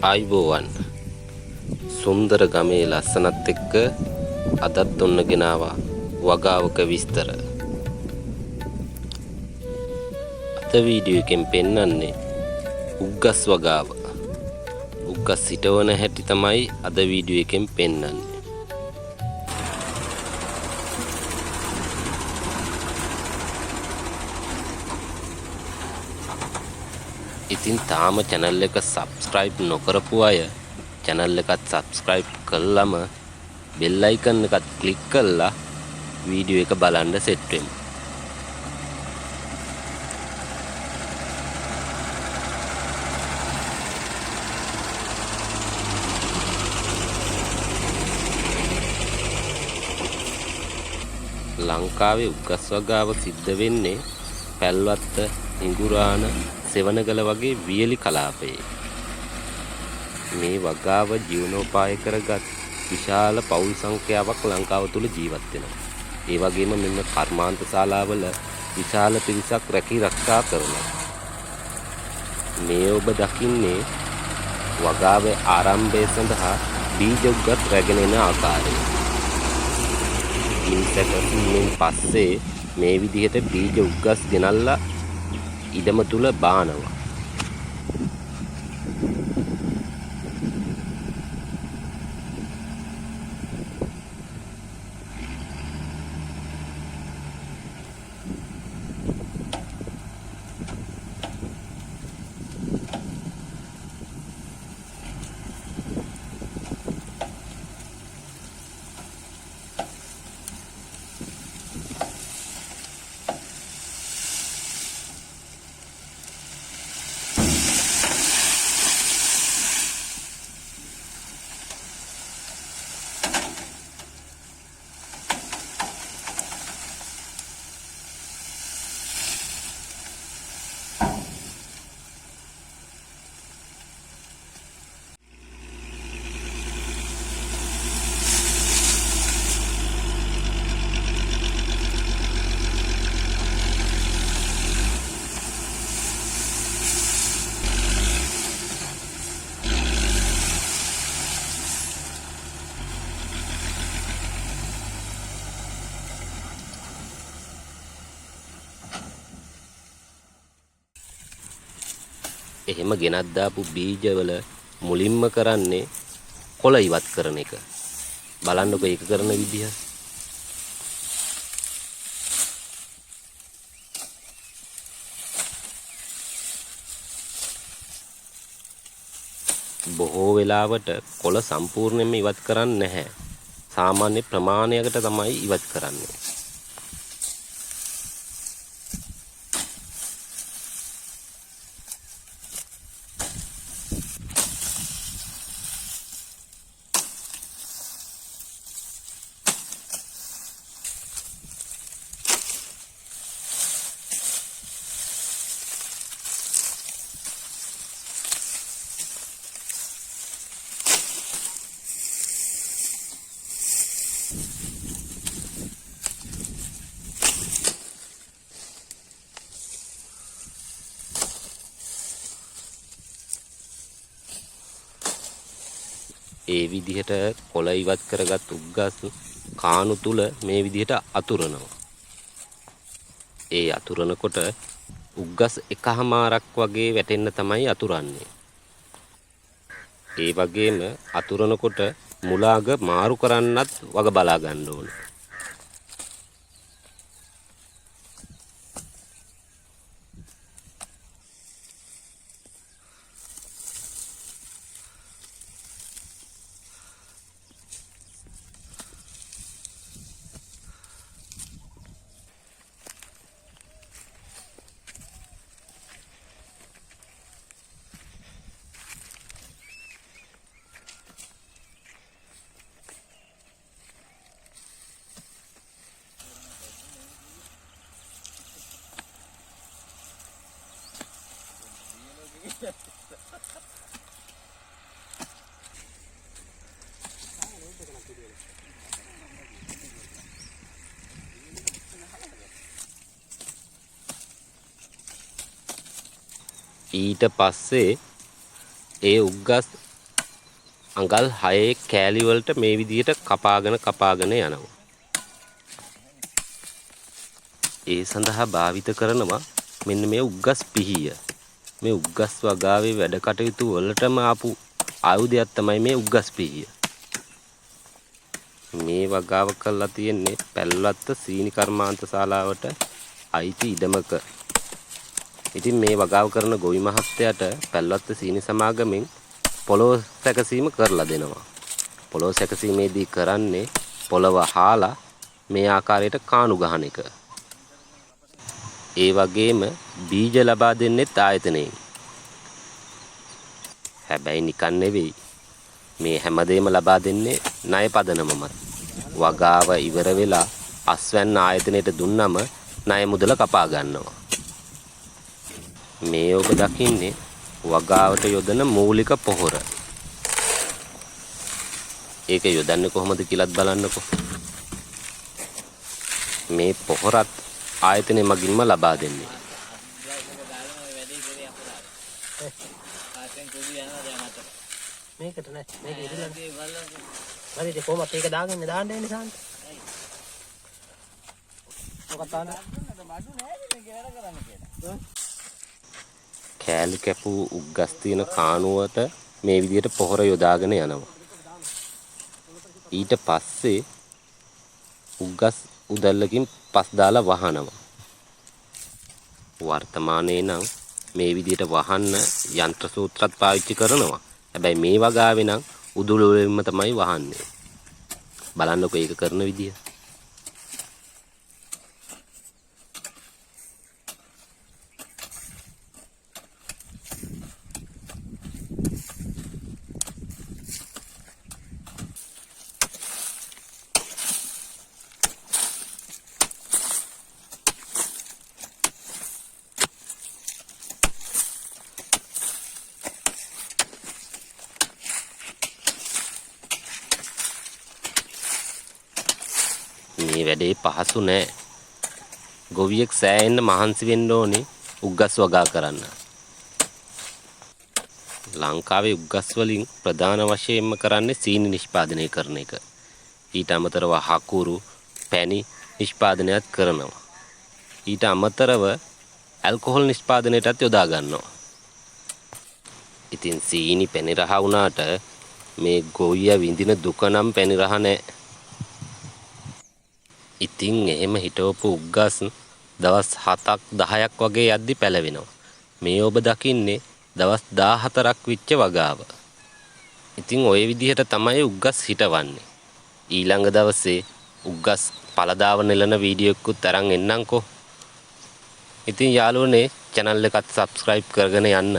ආයිබෝවන් සුන්දර ගමේ ලස්සනත් එක්ක අදත් ඔන්න ගෙනාවා වගාවක විස්තර. අද වීඩියෝ එකෙන් පෙන්වන්නේ උග්ගස් වගාව. උග්ගස් හිටවන හැටි තමයි අද වීඩියෝ එකෙන් පෙන්වන්නේ. ඉතින් තාම channel එක subscribe නොකරපු අය channel එකත් subscribe කළාම bell icon එකත් click කරලා වීඩියෝ එක බලන්න set වෙමු. ලංකාවේ උග්ගස් වගාව සිද්ධ වෙන්නේ පැල්වත්ත, හිඟුරාන, සෙවණගල වගේ වියලි කලාපයේ. මේ වගාව ජීවනෝපාය කරගත් විශාල පවුල් සංඛ්‍යාවක් ලංකාව තුල ජීවත් වෙනවා. ඒ වගේම මෙන්න කර්මාන්ත ශාලාවල විශාල පිරිසක් රැකී ආරක්ෂා කරනවා. මේ ඔබ දකින්නේ වගාවේ ආරම්භය සඳහා බීජ උග්ගස් රැගෙන එන ආකාරය. ඉන්සැකීමෙන් පස්සේ මේ විදිහට බීජ උග්ගස් ගෙනල්ලා ඉඩම තුල බානවා. එහෙම ගෙනත් දාපු බීජවල මුලින්ම කරන්නේ කොළ ඉවත් කරන එක. බලන්නකො ඒක කරන විදිහ. බොහෝ වෙලාවට කොළ සම්පූර්ණයෙන්ම ඉවත් කරන්නේ නැහැ. සාමාන්‍ය ප්‍රමාණයකට තමයි ඉවත් කරන්නේ. ඒ විදිහට කොළ ඉවත් කරගත් උග්ගස් කාණු තුල මේ විදිහට අතුරනවා. ඒ අතුරනකොට උග්ගස් එකහමාරක් වගේ වැටෙන්න තමයි අතුරන්නේ. ඒ වගේම අතුරනකොට මුලාග මාරු කරන්නත් වග බලා ගන්න ඕනේ. ඊට පස්සේ ඒ උග්ගස් අඟල් 6 කෑලි වලට මේ විදිහට කපාගෙන යනවා. ඒ සඳහා භාවිත කරනවා මෙන්න මේ උග්ගස් පිහිය. මේ උග්ගස් වගාවේ වැඩ කටයුතු වලටම ආපු ආයුධයක් තමයි මේ උග්ගස් පිහිය. මේ වගාව කරලා තියෙන්නේ පැල්වත්ත සීනි කර්මාන්ත ශාලාවට අයිති ඉඩමක. ඉතින් මේ වගාව කරන ගොවි මහත්තයාට පැල්වත්ත සීනි සමාගමෙන් පොළොව සැකසීම කරලා දෙනවා. පොළොව සැකසීමේදී කරන්නේ පොළව හාලා මේ ආකාරයට කාණු ගහන එක. ඒ වගේම බීජ ලබා දෙන්නෙත් ආයතනයෙන්. හැබැයි නිකන් නෙවෙයි. මේ හැමදේම ලබා දෙන්නේ ණය පදනමමත්. වගාව ඉවර වෙලා අස්වැන්න ආයතනයට දුන්නම ණය මුදල කපා ගන්නවා. මේ ඔබ දකින්නේ වගාවට යොදන මූලික පොහොර. ඒක යොදන්නේ කොහොමද කියලාත් බලන්නකෝ. මේ පොහොරත් ආයතනය මගින්ම ලබා දෙන්නේ. මේකට නෑ මේක ඉදලා හරිද කොහමද ඒක දාගෙන දාන්න එන්නේ සාන්ත මොකක්ද තාන කෑලි කැපූ උග්ගස් තියෙන කාණුවට මේ විදිහට පොහොර යොදාගෙන යනවා. ඊට පස්සේ උග්ගස් උදැල්ලකින් පස් දාලා වහනවා. වර්තමානයේ නම් මේ විදිහට වහන්න යන්ත්‍ර සූත්‍රات පාවිච්චි කරනවා. හැබැයි මේ වගාවේ නම් උදුළු වලින්ම තමයි වහන්නේ. බලන්නකෝ ඒක කරන විදිය. මේ වැඩේ පහසු නෑ. ගොවියෙක් සෑහෙන්න මහන්සි වෙන්න ඕනේ උග්ගස් වගා කරන්න. ලංකාවේ උග්ගස් වලින් ප්‍රධාන වශයෙන්ම කරන්නේ සීනි නිෂ්පාදනය කරන එක. ඊට අමතරව හකුරු, පැණි නිෂ්පාදනයත් කරනවා. ඊට අමතරව ඇල්කොහොල් නිෂ්පාදනයටත් යොදා ගන්නවා. ඉතින් සීනි පැණි රහ වුණාට මේ ගොවියා විඳින දුක නම් පැණි රහ නෑ. ඉතින් එහෙම හිටවපු උග්ගස් දවස් 7ක් 10ක් වගේ යද්දි පැලවෙනවා. මේ ඔබ දකින්නේ දවස් 14ක් විච්ච වගාව. ඉතින් ওই විදිහට තමයි උග්ගස් හිටවන්නේ. ඊළඟ දවසේ උග්ගස් පළදාව නෙලන වීඩියෝ එකකුත් අරන් එන්නම්කෝ. ඉතින් යාළුවනේ channel එකත් subscribe කරගෙන යන්න.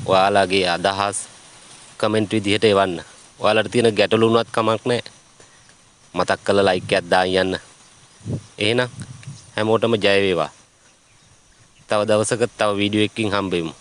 ඔයාලගේ අදහස් කමෙන්ට් විදිහට එවන්න. ඔයාලට තියෙන ගැටලු වුණත් කමක් නැහැ. මතක් කරලා like එකක් දාන්න යන්න. එහෙනම් හැමෝටම ජය වේවා. තව දවසක තව වීඩියෝ එකකින් හම්බෙමු.